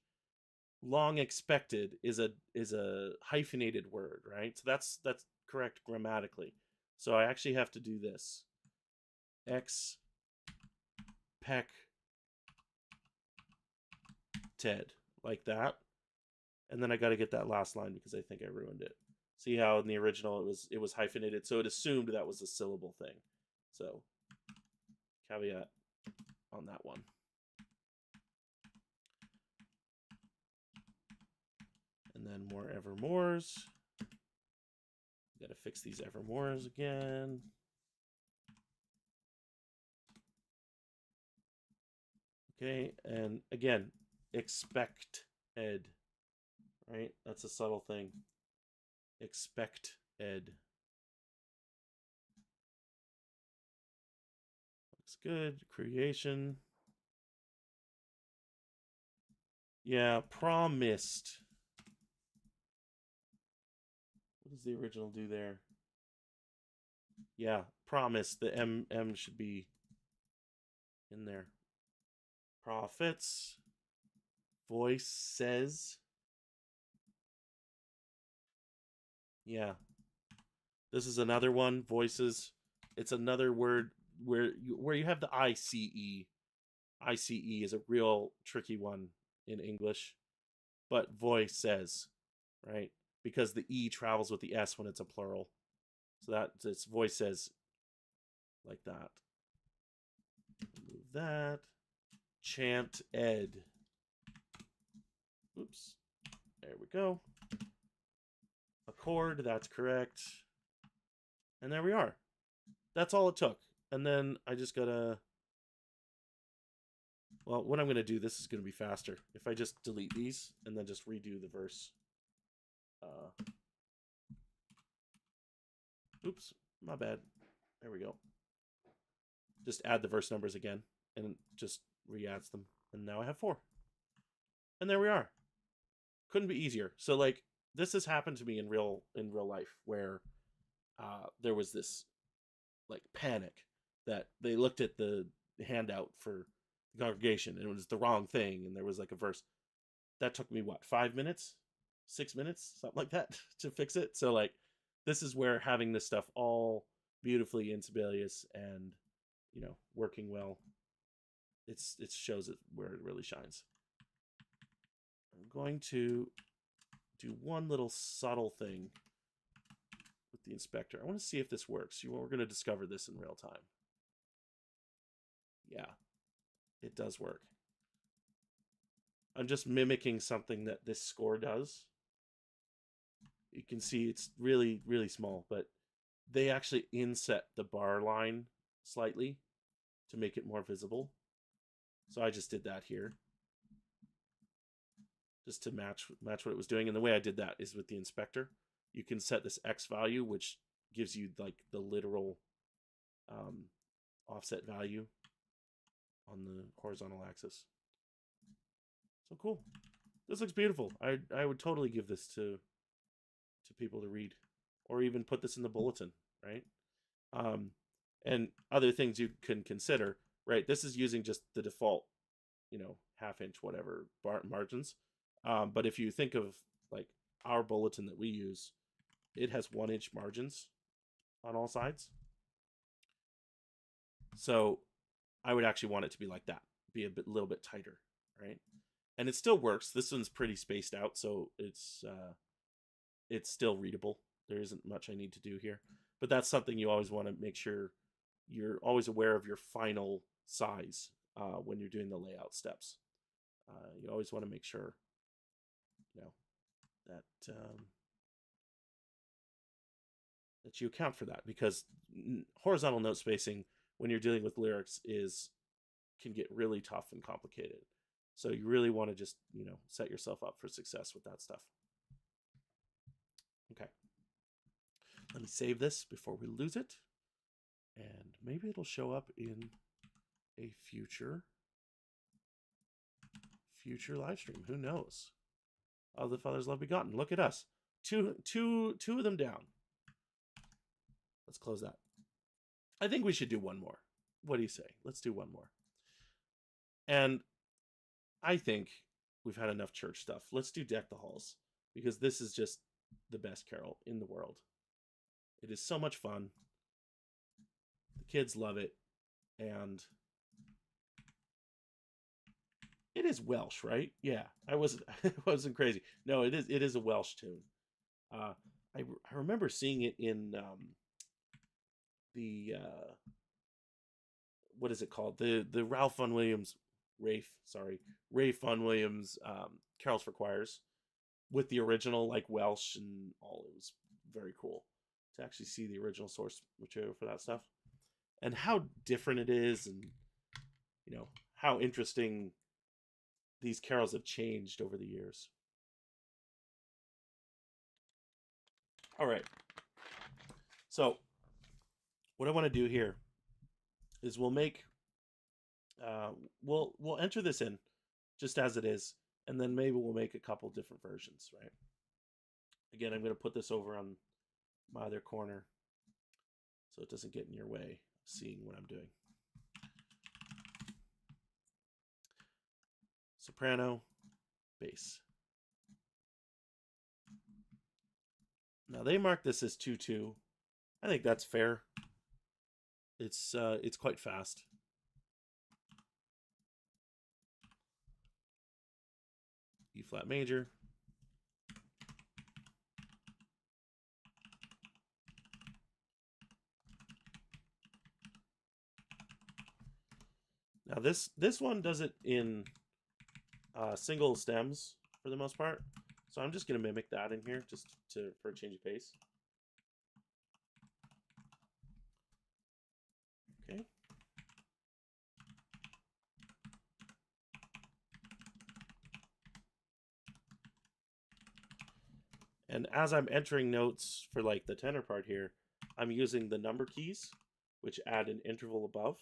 Long expected is a hyphenated word, right? So that's correct grammatically. So I actually have to do this. expected, like that. And then I got to get that last line because I think I ruined it. See how in the original it was hyphenated, so it assumed that was a syllable thing. So caveat on that one. And then more evermores. Got to fix these evermores again. Okay, and again, expected, right? That's a subtle thing. Expected. Looks good. Creation. Yeah, promised. What does the original do there? Yeah, promise. The M should be in there. Prophets. Voice says. Yeah. This is another one. Voices. It's another word where you have the ICE. ICE is a real tricky one in English. But voice says, right? Because the E travels with the S when it's a plural. So that it's voice says like that. Move that. Chant ed. Oops. There we go. Accord, that's correct. And there we are. That's all it took. And then I just gotta... Well, what I'm gonna do, this is gonna be faster. If I just delete these and then just redo the verse. Oops, my bad. There we go. Just add the verse numbers again and just re-adds them. And now I have 4. And there we are. Couldn't be easier. So like this has happened to me in real life where there was this like panic that they looked at the handout for the congregation and it was the wrong thing and there was like a verse. That took me what, 5 minutes? 6 minutes? Something like that to fix it. So like this is where having this stuff all beautifully in Sibelius and, you know, working well, it shows it where it really shines. I'm going to do one little subtle thing with the inspector. I want to see if this works. We're going to discover this in real time. Yeah, it does work. I'm just mimicking something that this score does. You can see it's really, really small, but they actually inset the bar line slightly to make it more visible. So I just did that here. Just to match what it was doing. And the way I did that is with the inspector. You can set this X value, which gives you like the literal offset value on the horizontal axis. So cool. This looks beautiful. I would totally give this to people to read, or even put this in the bulletin, right? And other things you can consider, right? This is using just the default, you know, 1/2 inch, whatever margins. But if you think of like our bulletin that we use, it has 1 inch margins on all sides. So I would actually want it to be like that, be a little bit tighter, right? And it still works. This one's pretty spaced out, so it's still readable. There isn't much I need to do here, but that's something you always want to make sure you're always aware of your final size when you're doing the layout steps. You always want to make sure, you know, that that you account for that, because horizontal note spacing when you're dealing with lyrics can get really tough and complicated. So you really want to just, you know, set yourself up for success with that stuff. Okay. Let me save this before we lose it. And maybe it'll show up in a future live stream. Who knows? Oh, the Father's love begotten. Look at us. Two of them down. Let's close that. I think we should do one more. What do you say? Let's do one more. And I think we've had enough church stuff. Let's do Deck the Halls, because this is just the best carol in the world. It is so much fun. The kids love it. And It is Welsh, right? Yeah, I wasn't I wasn't crazy. No, it is a Welsh tune. Uh, I remember seeing it in the what is it called? The Ralph Vaughan Williams Rafe Vaughan Williams Carols for Choirs with the original like Welsh and all. It was very cool to actually see the original source material for that stuff and how different it is, and how interesting these carols have changed over the years. All right, so what I want to do here is uh, we'll enter this in just as it is, and then maybe we'll make a couple different versions, right? Again, I'm going to put this over on my other corner so it doesn't get in your way of seeing what I'm doing. Soprano, bass. Now they mark this as 2/2. I think that's fair. It's quite fast. E flat major. Now this one does it in single stems for the most part, so I'm just going to mimic that in here just for a change of pace. Okay. And as I'm entering notes for like the tenor part here, I'm using the number keys, which add an interval above.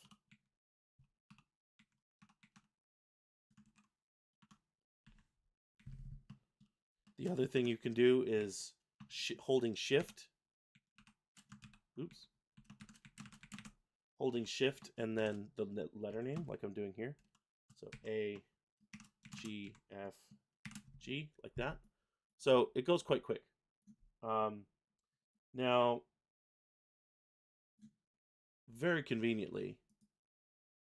The other thing you can do is holding shift. Oops. Holding shift and then the letter name, like I'm doing here. So A, G, F, G, like that. So it goes quite quick. Now, very conveniently,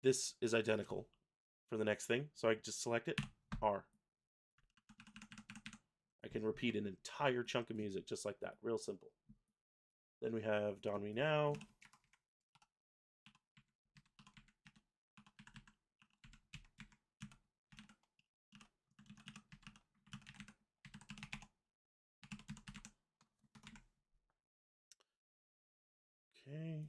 this is identical for the next thing. So I just select it, R. I can repeat an entire chunk of music just like that, real simple. Then we have Dawn Me Now. Okay.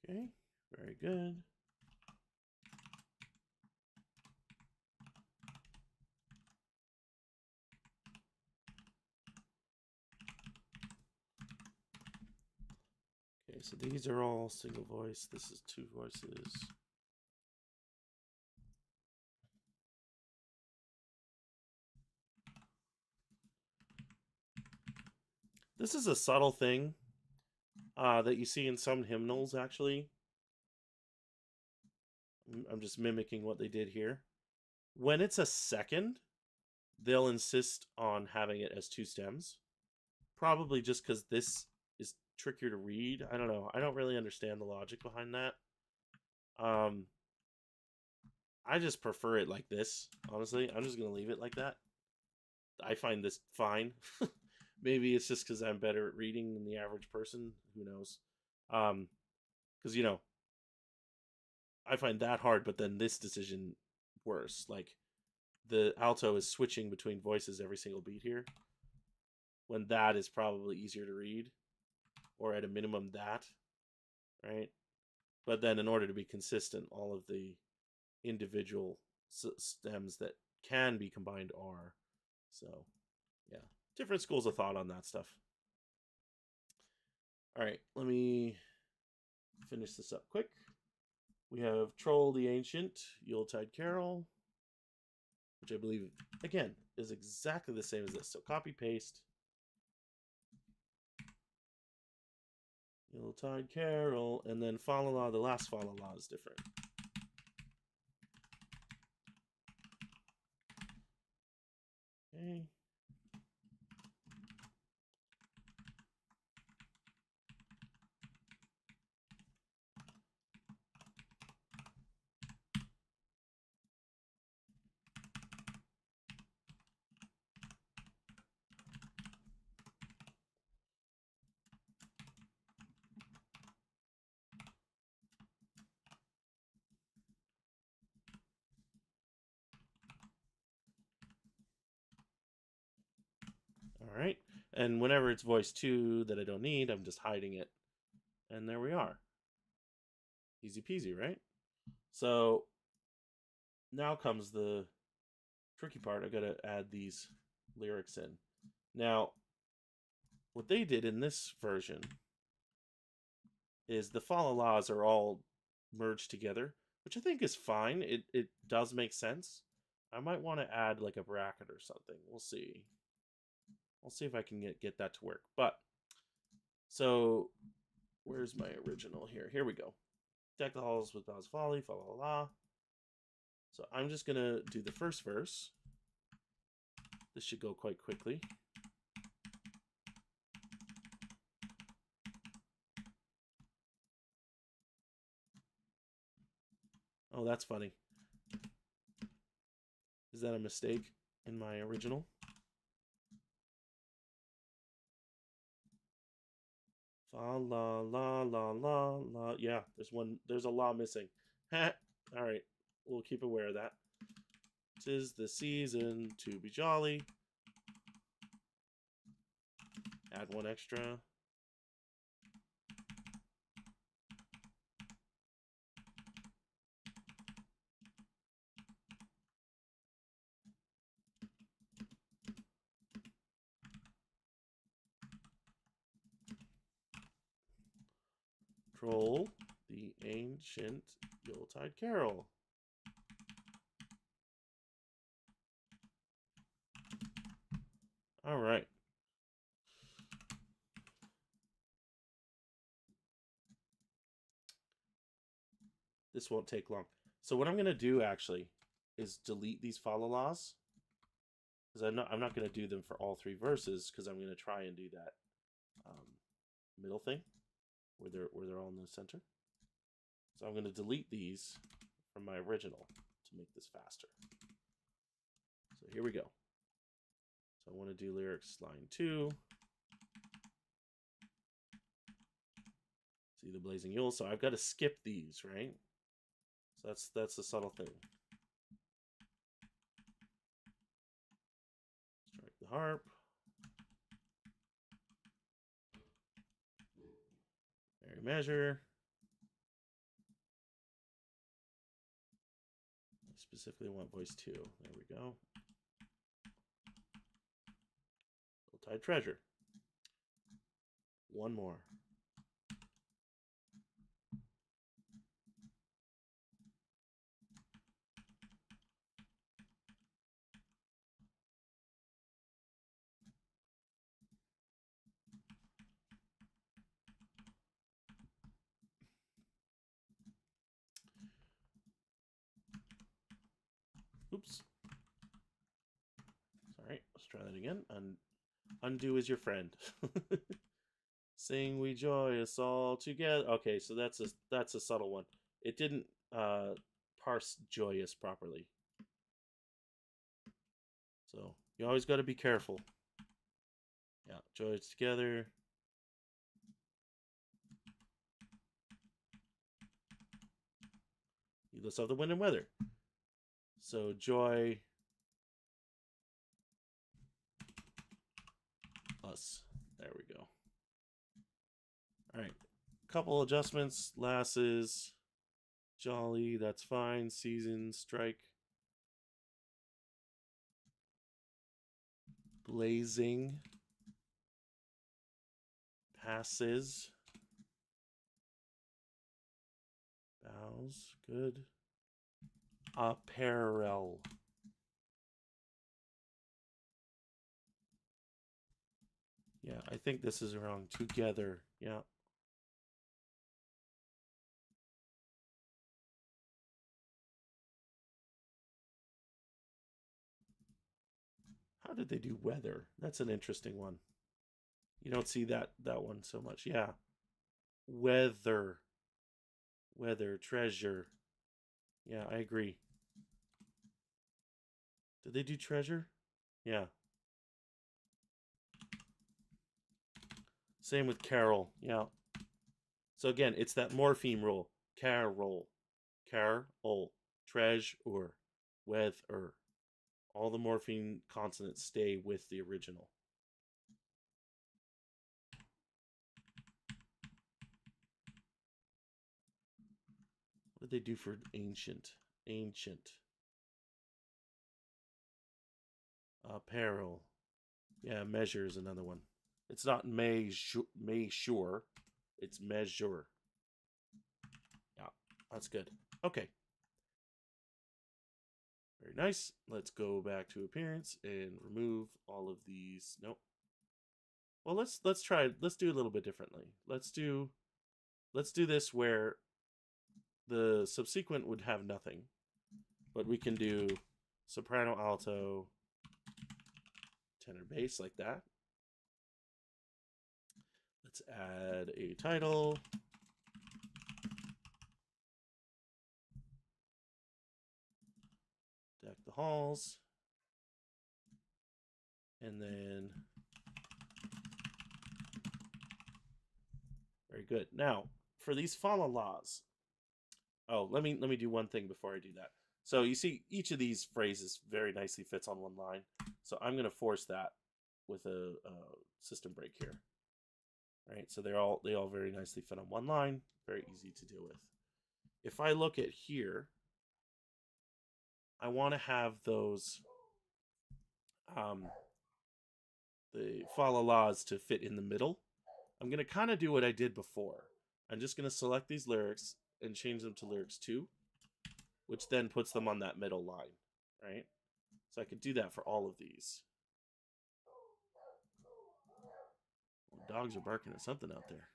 Okay, very good. Okay, so these are all single voice. This is two voices. This is a subtle thing that you see in some hymnals, actually. I'm just mimicking what they did here. When it's a second, they'll insist on having it as two stems. Probably just because this is trickier to read. I don't know. I don't really understand the logic behind that. I just prefer it like this, honestly. I'm just going to leave it like that. I find this fine. Maybe it's just because I'm better at reading than the average person. Who knows? Because, I find that hard, but then this decision worse. Like, the alto is switching between voices every single beat here, when that is probably easier to read, or at a minimum that, right? But then in order to be consistent, all of the individual stems that can be combined are. So, yeah. Different schools of thought on that stuff. All right, let me finish this up quick. We have Troll the Ancient, Yuletide Carol, which I believe, again, is exactly the same as this. So copy, paste. Yuletide Carol, and then fa la la. The last fa la la is different. Okay. All right. And whenever it's voice 2 that I don't need, I'm just hiding it. And there we are. Easy peasy, right? So now comes the tricky part. I gotta add these lyrics in. Now, what they did in this version is the fa la las are all merged together, which I think is fine. It does make sense. I might want to add like a bracket or something. We'll see. I'll see if I can get that to work. But so where's my original here? Here we go. Deck the halls with Bow's Folly, fa la la. So I'm just gonna do the first verse. This should go quite quickly. Oh, that's funny. Is that a mistake in my original? Fa la la la la la. Yeah, there's a la missing. All right, we'll keep aware of that. 'Tis the season to be jolly. Add one extra. Troll the ancient Yuletide Carol. All right. This won't take long. So what I'm going to do actually is delete these fa la las, because I'm not going to do them for all 3 verses, because I'm going to try and do that middle thing where they're all in the center. So I'm going to delete these from my original to make this faster. So here we go. So I want to do lyrics line 2. See the blazing Yule. So I've got to skip these, right? So that's the subtle thing. Strike the harp. Merry measure. I specifically want voice 2. There we go. Yuletide treasure. One more. Oops. Sorry, let's try that again. Undo is your friend. Sing we joyous all together. Okay, so that's a subtle one. It didn't parse joyous properly. So you always got to be careful. Yeah, joyous together. Heedless of the wind and weather. So joy us. There we go. All right, couple adjustments. Lasses, jolly, that's fine. Season, strike. Blazing. Passes. Bows, good. Apparel. Yeah, I think this is wrong. Together. Yeah. How did they do weather? That's an interesting one. You don't see that one so much. Yeah. Weather. Weather, treasure. Yeah, I agree. Did they do treasure? Yeah. Same with Carol. Yeah. So again, it's that morpheme rule. Carol. Carol. Treasure. Weather. All the morpheme consonants stay with the original. What did they do for ancient? Ancient. Apparel. Yeah, measure is another one. It's not measure. It's measure. Yeah, that's good. Okay. Very nice. Let's go back to appearance and remove all of these. Nope. Well, let's try. Let's do a little bit differently. Let's do this where the subsequent would have nothing, but we can do soprano, alto, tenor, bass like that. Let's add a title. Deck the halls. And then very good. Now, for these follow laws. Oh, let me do one thing before I do that. So you see each of these phrases very nicely fits on one line. So I'm going to force that with a system break here. Right? So they all very nicely fit on one line, very easy to deal with. If I look at here, I want to have those the follow laws to fit in the middle. I'm going to kind of do what I did before. I'm just going to select these lyrics and change them to lyrics 2, which then puts them on that middle line, right? So I could do that for all of these. Well, dogs are barking at something out there.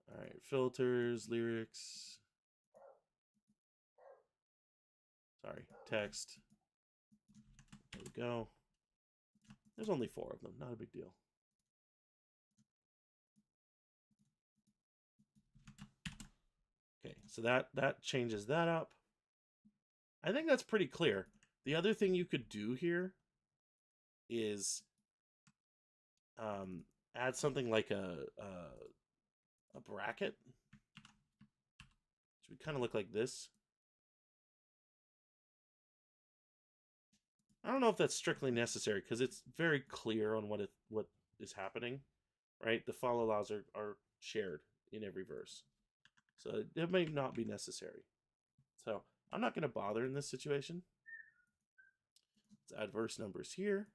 All right, filters, lyrics. Sorry, text. There we go. There's only 4 of them, not a big deal. Okay, so that changes that up. I think that's pretty clear. The other thing you could do here is add something like a bracket, which would kind of look like this. I don't know if that's strictly necessary because it's very clear on what is happening, right? The follow laws are shared in every verse, so it may not be necessary. So I'm not going to bother in this situation. Let's add verse numbers here.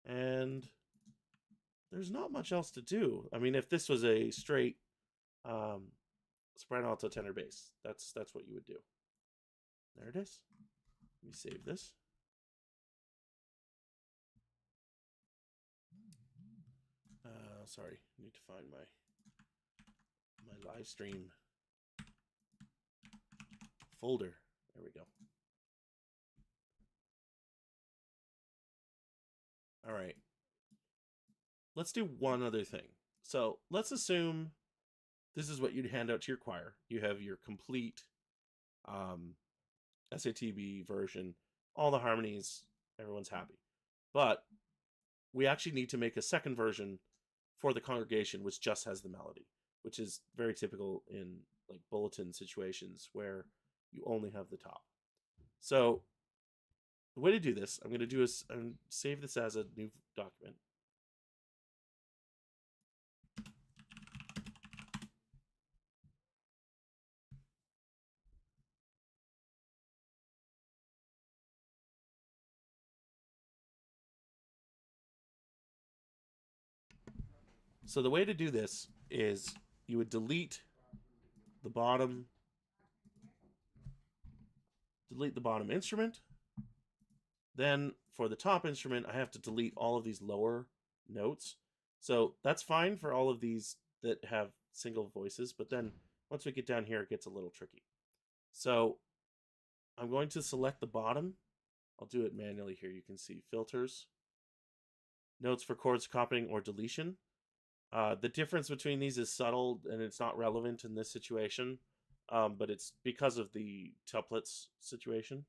And there's not much else to do. I mean, if this was a straight soprano, alto, tenor, bass, that's what you would do. There it is. Let me save this. Sorry, I need to find my live stream folder. There we go. All right. Let's do one other thing. So let's assume this is what you'd hand out to your choir. You have your complete SATB version, all the harmonies, everyone's happy. But we actually need to make a second version for the congregation which just has the melody, which is very typical in like bulletin situations where you only have the top. So the way to do this, I'm going to do is save this as a new document. So the way to do this is you would delete the bottom instrument. Then for the top instrument, I have to delete all of these lower notes. So that's fine for all of these that have single voices, but then Once we get down here, it gets a little tricky. So I'm going to select the bottom. I'll do it manually here. You can see filters, notes for chords copying or deletion. The difference between these is subtle and it's not relevant in this situation, but it's because of the tuplets situation.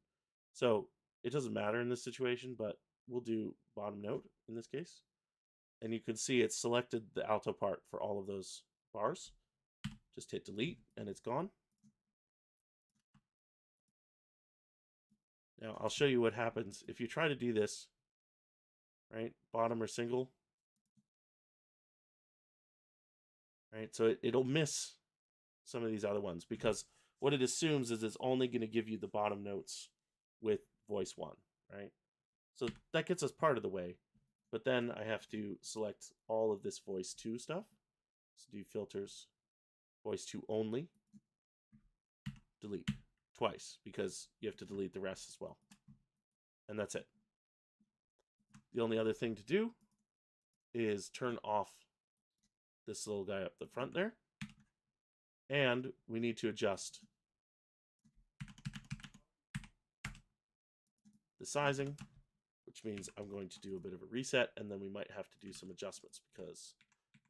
So it doesn't matter in this situation, but we'll do bottom note in this case. And you can see it's selected the alto part for all of those bars. Just hit delete and it's gone. Now I'll show you what happens if you try to do this, right? Bottom or single, right? So it'll miss some of these other ones because what it assumes is it's only going to give you the bottom notes with voice 1, right? So that gets us part of the way, but then I have to select all of this voice 2 stuff. So do filters, voice 2 only, delete twice because you have to delete the rest as well. And that's it. The only other thing to do is turn off this little guy up the front there. And we need to adjust the sizing, which means I'm going to do a bit of a reset, and then we might have to do some adjustments because,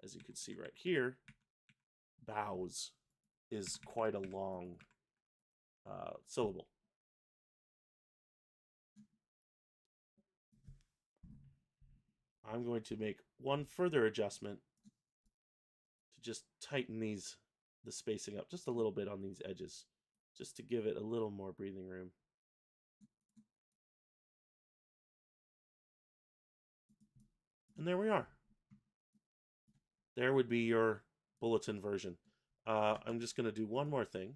as you can see right here, bows is quite a long syllable. I'm going to make one further adjustment to just tighten the spacing up just a little bit on these edges, just to give it a little more breathing room. And there we are. There would be your bulletin version. I'm just going to do one more thing.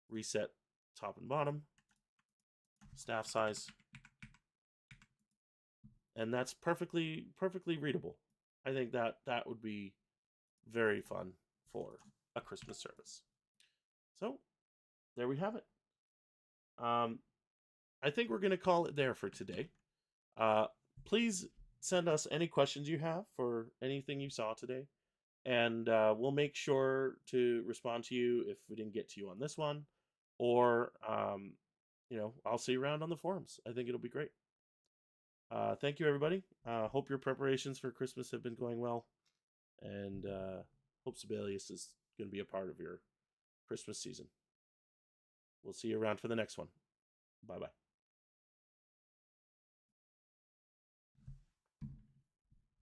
Reset top and bottom, staff size, and that's perfectly readable. I think that would be very fun for a Christmas service. So there we have it. I think we're going to call it there for today. Please send us any questions you have for anything you saw today, and we'll make sure to respond to you if we didn't get to you on this one, or I'll see you around on the forums. I think it'll be great. Thank you, everybody. Hope your preparations for Christmas have been going well, and hope Sibelius is going to be a part of your Christmas season. We'll see you around for the next one. Bye-bye.